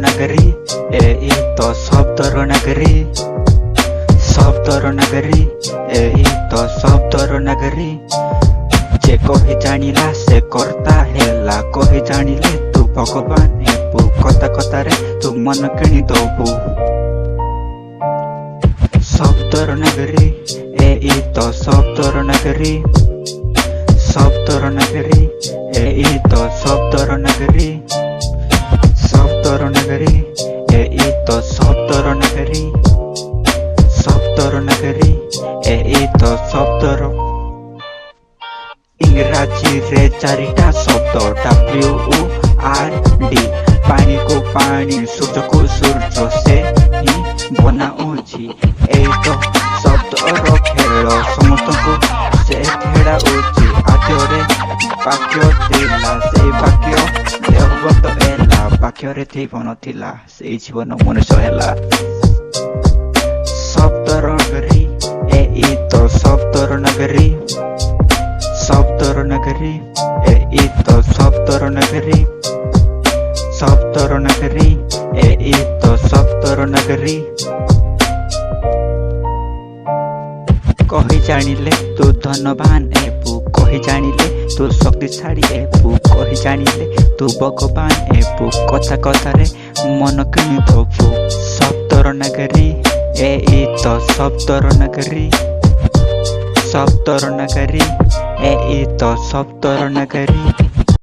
नगरी एई तो शब्दर नगरी नगरी एई तो शब्दर नगरी जे कहि जानिला से करता हेला कहि जानिले तू भगवान हेबू कथा कथा रे तू मन किणी दबू शब्दर नगरी एई तो शब्दर नगरी एई तो शब्दर नगरी एई तो शब्दर नगरी एई तो शब्दर इंग्राजी रे चारिटा शब्द WORD पानी को पानी सूर्य को सूर्य से ही बनाऊँची एई तो शब्द खेल समस्त को से खेड़ाऊँची आद्ୟରେ ବାକ୍ୟ ଥିଲା ସେଇ ବାକ୍ୟ ଦେହଗତ ହେଲା ବାକ୍ୟରେ ଜୀବନ ଥିଲା ସେଇ ଜୀବନ ମଣିଷ ହେଲା ଶବ୍ଦର ନଗରୀ ଏଇ ତ ଶବ୍ଦର ନଗରୀ ଏଇ ତ ଶବ୍ଦର ନଗରୀ ଏଇ ତ ଶବ୍ଦର ନଗରୀ कही जानिले तू धनवान हेबू कही जानिले तू शक्तिशाली हेबू कही जानिले तू भगवान हेबू कथा कथा रे मन किणी दबू शब्दर नगरी एई तो शब्दर नगरी एई तो शब्दर नगरी।